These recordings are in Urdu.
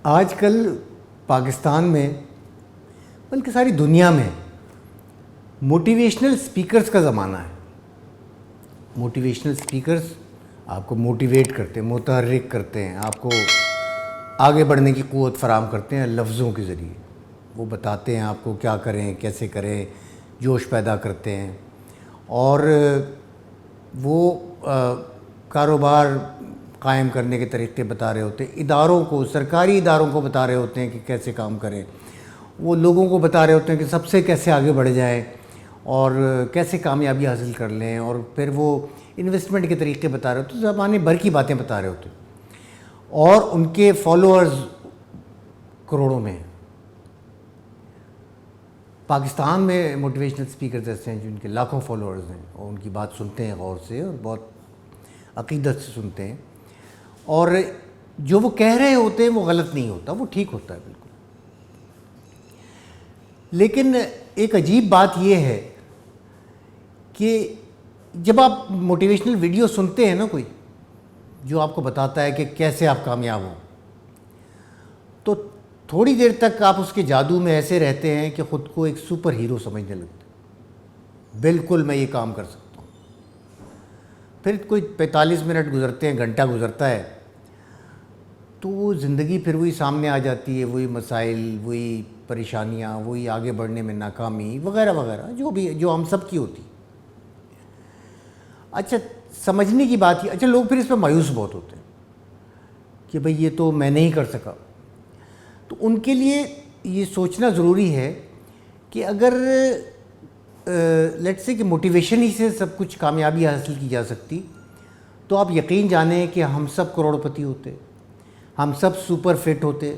آج کل پاکستان میں بلکہ ساری دنیا میں موٹیویشنل سپیکرز کا زمانہ ہے. موٹیویشنل سپیکرز آپ کو موٹیویٹ کرتے ہیں, متحرک کرتے ہیں, آپ کو آگے بڑھنے کی قوت فراہم کرتے ہیں لفظوں کے ذریعے. وہ بتاتے ہیں آپ کو کیا کریں, کیسے کریں, جوش پیدا کرتے ہیں. اور وہ کاروبار قائم کرنے کے طریقے بتا رہے ہوتے ہیں, اداروں کو, سرکاری اداروں کو بتا رہے ہوتے ہیں کہ کیسے کام کریں. وہ لوگوں کو بتا رہے ہوتے ہیں کہ سب سے کیسے آگے بڑھ جائیں اور کیسے کامیابی حاصل کر لیں. اور پھر وہ انویسٹمنٹ کے طریقے بتا رہے ہوتے ہیں, زمانے بھر کی باتیں بتا رہے ہوتے ہیں. اور ان کے فالوورز کروڑوں میں ہیں. پاکستان میں موٹیویشنل سپیکرز ایسے ہیں جن کے لاکھوں فالوورز ہیں, اور ان کی بات سنتے ہیں غور سے اور بہت عقیدت سے سنتے ہیں. اور جو وہ کہہ رہے ہوتے ہیں وہ غلط نہیں ہوتا, وہ ٹھیک ہوتا ہے بالکل. لیکن ایک عجیب بات یہ ہے کہ جب آپ موٹیویشنل ویڈیو سنتے ہیں نا, کوئی جو آپ کو بتاتا ہے کہ کیسے آپ کامیاب ہوں, تو تھوڑی دیر تک آپ اس کے جادو میں ایسے رہتے ہیں کہ خود کو ایک سپر ہیرو سمجھنے لگتے ہیں. بالکل میں یہ کام کر سکتا ہوں. پھر کوئی 45 منٹ گزرتے ہیں, گھنٹہ گزرتا ہے, تو وہ زندگی پھر وہی سامنے آ جاتی ہے, وہی مسائل, وہی پریشانیاں, وہی آگے بڑھنے میں ناکامی وغیرہ وغیرہ, جو ہم سب کی ہوتی. اچھا, سمجھنے کی بات یہ, اچھا لوگ پھر اس پہ مایوس بہت ہوتے ہیں کہ بھئی یہ تو میں نہیں کر سکا. تو ان کے لیے یہ سوچنا ضروری ہے کہ اگر لیٹس سے کہ موٹیویشن ہی سے سب کچھ کامیابی حاصل کی جا سکتی, تو آپ یقین جانیں کہ ہم سب کروڑپتی ہوتے, ہم سب سپر فٹ ہوتے,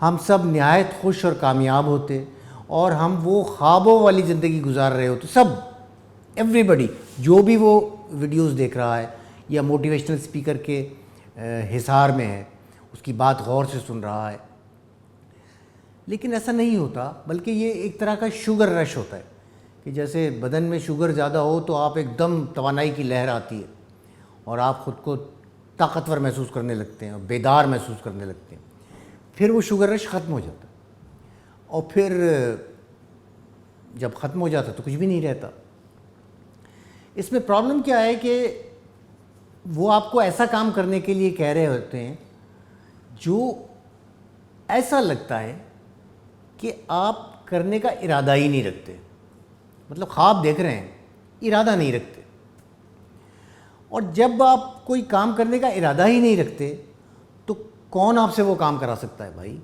ہم سب نہایت خوش اور کامیاب ہوتے, اور ہم وہ خوابوں والی زندگی گزار رہے ہوتے. سب, ایوری بڈی, جو بھی وہ ویڈیوز دیکھ رہا ہے یا موٹیویشنل سپیکر کے حصار میں ہے, اس کی بات غور سے سن رہا ہے. لیکن ایسا نہیں ہوتا, بلکہ یہ ایک طرح کا شوگر رش ہوتا ہے کہ جیسے بدن میں شوگر زیادہ ہو تو آپ ایک دم توانائی کی لہر آتی ہے اور آپ خود کو طاقتور محسوس کرنے لگتے ہیں اور بیدار محسوس کرنے لگتے ہیں. پھر وہ شوگر رش ختم ہو جاتا ہے, اور پھر جب ختم ہو جاتا تو کچھ بھی نہیں رہتا. اس میں پرابلم کیا ہے کہ وہ آپ کو ایسا کام کرنے کے لیے کہہ رہے ہوتے ہیں جو ایسا لگتا ہے کہ آپ کرنے کا ارادہ ہی نہیں رکھتے. مطلب خواب دیکھ رہے ہیں, ارادہ نہیں رکھتے. اور جب آپ کوئی کام کرنے کا ارادہ ہی نہیں رکھتے تو کون آپ سے وہ کام کرا سکتا ہے بھائی؟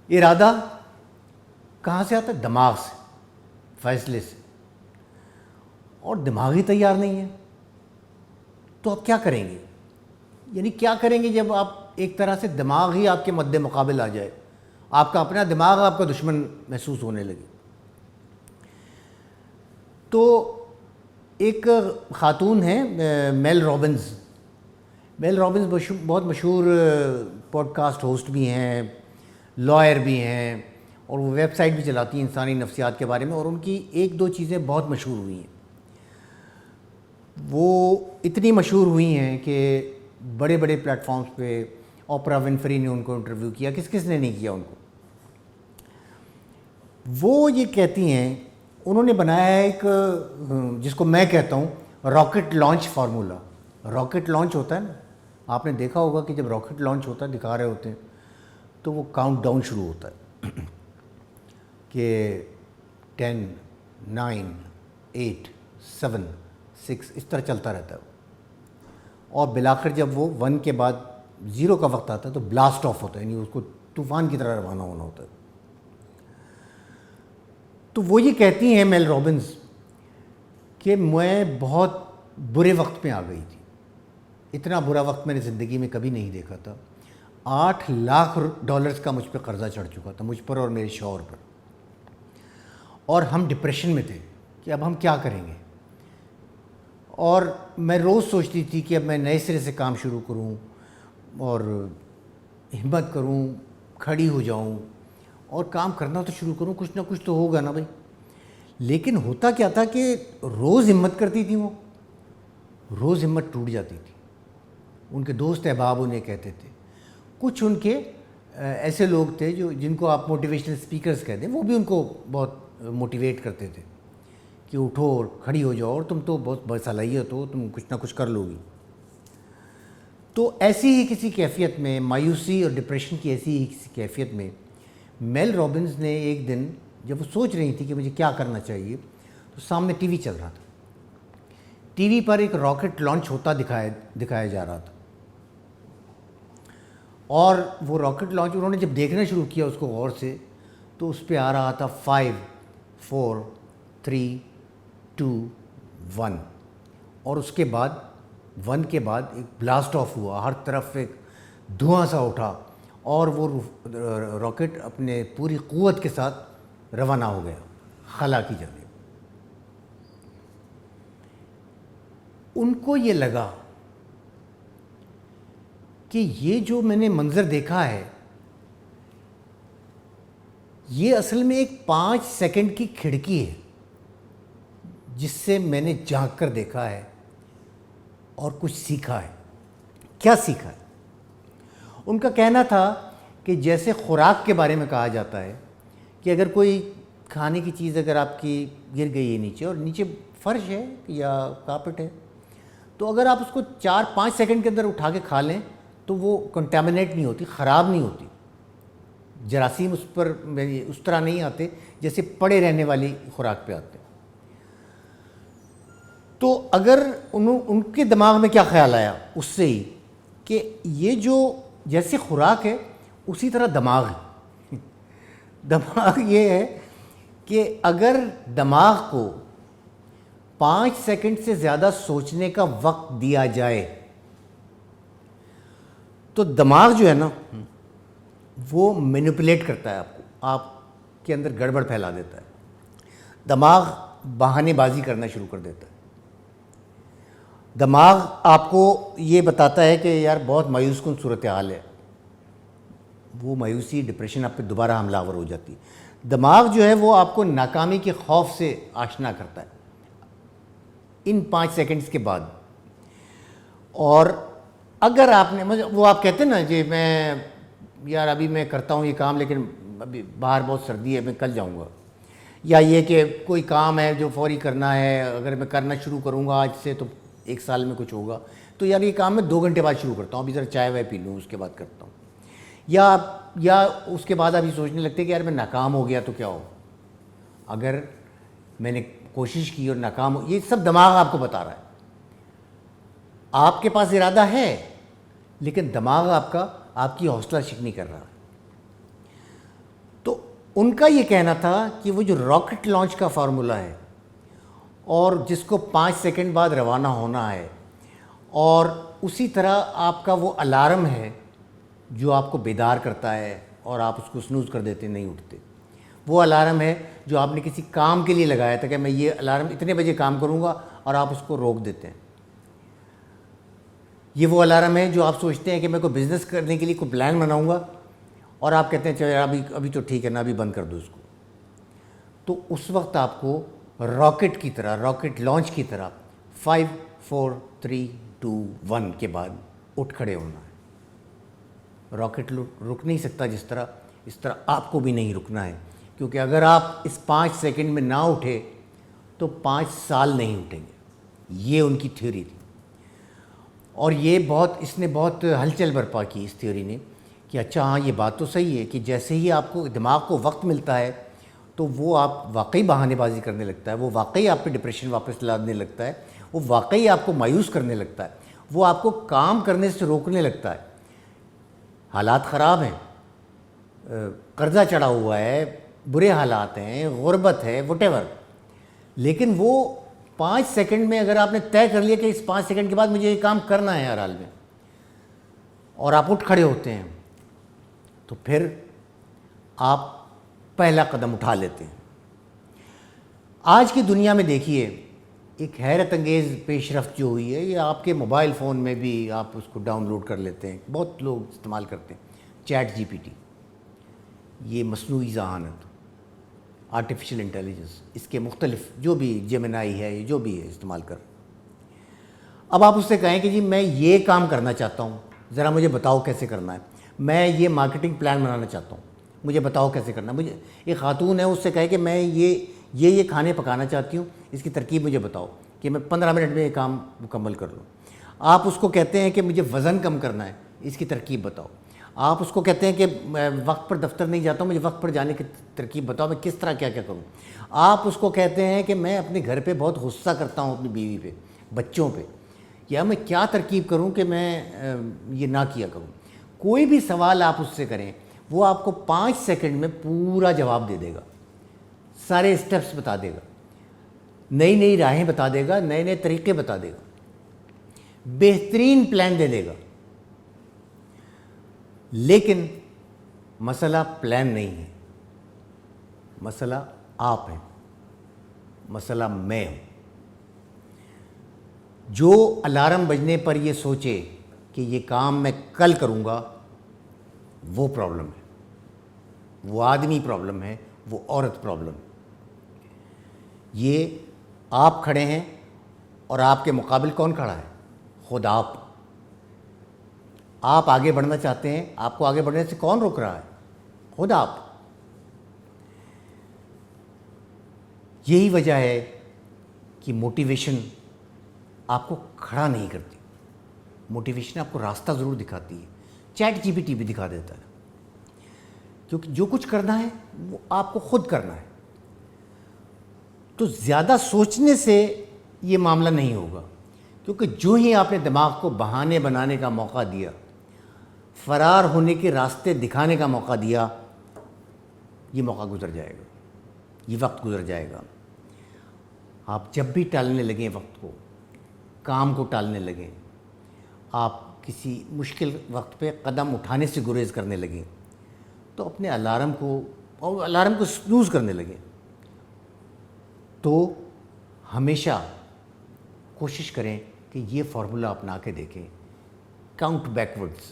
ارادہ کہاں سے آتا ہے؟ دماغ سے, فیصلے سے. اور دماغ ہی تیار نہیں ہے تو آپ کیا کریں گے؟ یعنی کیا کریں گے جب آپ ایک طرح سے دماغ ہی آپ کے مد مقابل آ جائے, آپ کا اپنا دماغ آپ کا دشمن محسوس ہونے لگے. تو ایک خاتون ہیں میل رابنز. میل رابنز بہت مشہور پوڈ کاسٹ ہوسٹ بھی ہیں, لائر بھی ہیں, اور وہ ویب سائٹ بھی چلاتی ہیں انسانی نفسیات کے بارے میں. اور ان کی ایک دو چیزیں بہت مشہور ہوئی ہیں. وہ اتنی مشہور ہوئی ہیں کہ بڑے بڑے پلیٹ فارمز پہ اوپرا ونفری نے ان کو انٹرویو کیا, کس نے نہیں کیا ان کو. وہ یہ کہتی ہیں, انہوں نے بنایا ہے ایک جس کو میں کہتا ہوں rocket launch formula. Rocket launch ہوتا ہے نا, آپ نے دیکھا ہوگا کہ جب راکٹ لانچ ہوتا ہے, دکھا رہے ہوتے ہیں, تو وہ کاؤنٹ ڈاؤن شروع ہوتا ہے کہ 10, 9, 8, 7, 6 اس طرح چلتا رہتا ہے. اور بالآخر جب وہ 1 کے بعد 0 کا وقت آتا ہے تو بلاسٹ آف ہوتا ہے, یعنی اس کو طوفان کی طرح روانہ ہونا ہوتا ہے. تو وہ یہ کہتی ہیں میل رابنز کہ میں بہت برے وقت میں آ گئی تھی. اتنا برا وقت میں نے زندگی میں کبھی نہیں دیکھا تھا. $8 لاکھ کا مجھ پہ قرضہ چڑھ چکا تھا, مجھ پر اور میرے شوہر پر. اور ہم ڈپریشن میں تھے کہ اب ہم کیا کریں گے. اور میں روز سوچتی تھی کہ اب میں نئے سرے سے کام شروع کروں اور ہمت کروں, کھڑی ہو جاؤں اور کام کرنا تو شروع کروں, کچھ نہ کچھ تو ہوگا نا بھائی. لیکن ہوتا کیا تھا کہ روز ہمت کرتی تھی, وہ روز ہمت ٹوٹ جاتی تھی. ان کے دوست احباب انہیں کہتے تھے کچھ ان کے ایسے لوگ تھے جن کو آپ موٹیویشنل اسپیکرز کہتے ہیں، وہ بھی ان کو بہت موٹیویٹ کرتے تھے کہ اٹھو اور کھڑی ہو جاؤ اور تم تو بہت باصلاحیت ہو، تم کچھ نہ کچھ کر لو گی۔ تو ایسی ہی کسی کیفیت میں، مایوسی اور ڈپریشن کی ایسی ہی کسی کیفیت میں، میل رابنز نے ایک دن جب وہ سوچ رہی تھی کہ مجھے کیا کرنا چاہیے، تو سامنے ٹی وی چل رہا تھا، ٹی وی پر ایک راکٹ لانچ ہوتا دکھایا جا رہا تھا، اور وہ راکٹ لانچ انہوں نے جب دیکھنا شروع کیا اس کو غور سے، تو اس پہ آ رہا تھا 5 4 3 2 1، اور اس کے بعد 1 کے بعد ایک بلاسٹ آف ہوا، ہر طرف ایک دھواں سا اٹھا، اور وہ راکٹ اپنے پوری قوت کے ساتھ روانہ ہو گیا خلا کی جانب۔ ان کو یہ لگا کہ یہ جو میں نے منظر دیکھا ہے، یہ اصل میں ایک 5 سیکنڈ کی کھڑکی ہے جس سے میں نے جھانک کر دیکھا ہے اور کچھ سیکھا ہے۔ کیا سیکھا ہے؟ ان کا کہنا تھا کہ جیسے خوراک کے بارے میں کہا جاتا ہے کہ اگر کوئی کھانے کی چیز اگر آپ کی گر گئی ہے نیچے، اور نیچے فرش ہے یا کارپٹ ہے، تو اگر آپ اس کو 4-5 سیکنڈ کے اندر اٹھا کے کھا لیں تو وہ کنٹامنیٹ نہیں ہوتی، خراب نہیں ہوتی، جراثیم اس پر اس طرح نہیں آتے جیسے پڑے رہنے والی خوراک پہ آتے۔ تو اگر ان کے دماغ میں کیا خیال آیا اس سے ہی کہ یہ جو جیسے خوراک ہے اسی طرح دماغ ہے۔ دماغ یہ ہے کہ اگر دماغ کو 5 سیکنڈ سے زیادہ سوچنے کا وقت دیا جائے تو دماغ جو ہے نا وہ مینیپولیٹ کرتا ہے آپ کو، آپ کے اندر گڑبڑ پھیلا دیتا ہے، دماغ بہانے بازی کرنا شروع کر دیتا ہے، دماغ آپ کو یہ بتاتا ہے کہ یار بہت مایوس کن صورتحال ہے، وہ مایوسی ڈپریشن آپ پہ دوبارہ حملہ آور ہو جاتی ہے۔ دماغ جو ہے وہ آپ کو ناکامی کے خوف سے آشنا کرتا ہے ان 5 سیکنڈز کے بعد۔ اور اگر آپ نے وہ آپ کہتے ہیں نا جی میں یار ابھی میں کرتا ہوں یہ کام لیکن ابھی باہر بہت سردی ہے، میں کل جاؤں گا، یا یہ کہ کوئی کام ہے جو فوری کرنا ہے، اگر میں کرنا شروع کروں گا آج سے تو 1 سال میں کچھ ہوگا، تو یار یہ کام میں 2 گھنٹے بعد شروع کرتا ہوں، ابھی ذرا چائے وائے پی لوں اس کے بعد کرتا ہوں، یا اس کے بعد ابھی سوچنے لگتے ہیں کہ یار میں ناکام ہو گیا تو کیا ہو، اگر میں نے کوشش کی اور ناکام ہو، یہ سب دماغ آپ کو بتا رہا ہے۔ آپ کے پاس ارادہ ہے لیکن دماغ آپ کی حوصلہ شکنی کر رہا ہے۔ تو ان کا یہ کہنا تھا کہ وہ جو راکٹ لانچ کا فارمولا ہے اور جس کو 5 سیکنڈ بعد روانہ ہونا ہے، اور اسی طرح آپ کا وہ الارم ہے جو آپ کو بیدار کرتا ہے اور آپ اس کو سنوز کر دیتے نہیں اٹھتے، وہ الارم ہے جو آپ نے کسی کام کے لیے لگایا تھا کہ میں یہ الارم اتنے بجے کام کروں گا اور آپ اس کو روک دیتے ہیں، یہ وہ الارم ہے جو آپ سوچتے ہیں کہ میں کوئی بزنس کرنے کے لیے کوئی پلان بناؤں گا اور آپ کہتے ہیں چلو ابھی تو ٹھیک ہے نا، ابھی بند کر دو اس کو، تو اس وقت آپ کو راکٹ کی طرح، راکٹ لانچ کی طرح 5 4 3 2 1 کے بعد اٹھ کھڑے ہونا ہے۔ راکٹ رک نہیں سکتا اس طرح آپ کو بھی نہیں رکنا ہے، کیونکہ اگر آپ اس 5 سیکنڈ میں نہ اٹھے تو 5 سال نہیں اٹھیں گے، یہ ان کی تھیوری تھی۔ اور اس نے بہت ہلچل برپا کی اس تھیوری نے کہ اچھا ہاں یہ بات تو صحیح ہے کہ جیسے ہی آپ کو دماغ کو وقت ملتا ہے تو وہ آپ واقعی بہانے بازی کرنے لگتا ہے، وہ واقعی آپ پہ ڈپریشن واپس لانے لگتا ہے، وہ واقعی آپ کو مایوس کرنے لگتا ہے، وہ آپ کو کام کرنے سے روکنے لگتا ہے۔ حالات خراب ہیں، قرضہ چڑھا ہوا ہے، برے حالات ہیں، غربت ہے، وٹ ایور، لیکن وہ 5 سیکنڈ میں اگر آپ نے طے کر لیا کہ اس 5 سیکنڈ کے بعد مجھے یہ کام کرنا ہے ہر حال میں، اور آپ اٹھ کھڑے ہوتے ہیں، تو پھر آپ پہلا قدم اٹھا لیتے ہیں۔ آج کی دنیا میں دیکھیے ایک حیرت انگیز پیش رفت جو ہوئی ہے، یہ آپ کے موبائل فون میں بھی آپ اس کو ڈاؤن لوڈ کر لیتے ہیں، بہت لوگ استعمال کرتے ہیں، چیٹ جی پی ٹی، یہ مصنوعی ذہانت، آرٹیفیشل انٹیلیجنس، اس کے مختلف جو بھی جیمنائی ہے، جو بھی ہے استعمال کر، اب آپ اس سے کہیں کہ جی میں یہ کام کرنا چاہتا ہوں، ذرا مجھے بتاؤ کیسے کرنا ہے، میں یہ مارکیٹنگ پلان بنانا چاہتا ہوں, مجھے بتاؤ کیسے کرنا. مجھے ایک خاتون ہے, اس سے کہے کہ میں یہ کھانے پکانا چاہتی ہوں, اس کی ترکیب مجھے بتاؤ کہ میں 15 منٹ میں یہ کام مکمل کر لوں. آپ اس کو کہتے ہیں کہ مجھے وزن کم کرنا ہے, اس کی ترکیب بتاؤ. آپ اس کو کہتے ہیں کہ میں وقت پر دفتر نہیں جاتا ہوں, مجھے وقت پر جانے کی ترکیب بتاؤ, میں کس طرح کیا کیا کروں. آپ اس کو کہتے ہیں کہ میں اپنے گھر پہ بہت غصہ کرتا ہوں اپنی بیوی پہ, بچوں پہ, یا میں کیا ترکیب کروں کہ میں یہ نہ کیا کروں. کوئی بھی سوال آپ اس سے کریں, وہ آپ کو 5 سیکنڈ میں پورا جواب دے دے گا, سارے اسٹیپس بتا دے گا, نئی نئی راہیں بتا دے گا, نئے نئے طریقے بتا دے گا, بہترین پلان دے دے گا. لیکن مسئلہ پلان نہیں ہے, مسئلہ آپ ہے, مسئلہ میں ہوں. جو الارم بجنے پر یہ سوچے کہ یہ کام میں کل کروں گا, وہ پرابلم ہے, وہ آدمی پرابلم ہے, وہ عورت پرابلم ہے. یہ آپ کھڑے ہیں اور آپ کے مقابل کون کھڑا ہے؟ خود آپ. آپ آگے بڑھنا چاہتے ہیں, آپ کو آگے بڑھنے سے کون روک رہا ہے؟ خود آپ. یہی وجہ ہے کہ موٹیویشن آپ کو کھڑا نہیں کرتی. موٹیویشن آپ کو راستہ ضرور دکھاتی ہے, چیٹ GPT بھی دکھا دیتا ہے, کیونکہ جو کچھ کرنا ہے وہ آپ کو خود کرنا ہے. تو زیادہ سوچنے سے یہ معاملہ نہیں ہوگا, کیونکہ جو ہی آپ نے دماغ کو بہانے بنانے کا موقع دیا, فرار ہونے کے راستے دکھانے کا موقع دیا, یہ موقع گزر جائے گا, یہ وقت گزر جائے گا. آپ جب بھی ٹالنے لگیں وقت کو, کام کو ٹالنے لگیں, آپ کسی مشکل وقت پہ قدم اٹھانے سے گریز کرنے لگیں, تو اپنے الارم کو سنوز کرنے لگیں, تو ہمیشہ کوشش کریں کہ یہ فارمولہ اپنا کے دیکھیں. Count backwards,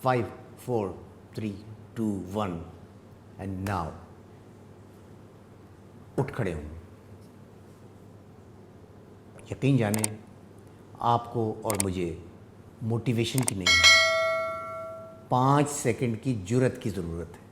5 4 3 2 1 and now. اٹھ کھڑے ہوں. یقین جانیں آپ کو اور مجھے موٹیویشن کی نہیں, 5 سیکنڈ کی جرأت کی ضرورت ہے.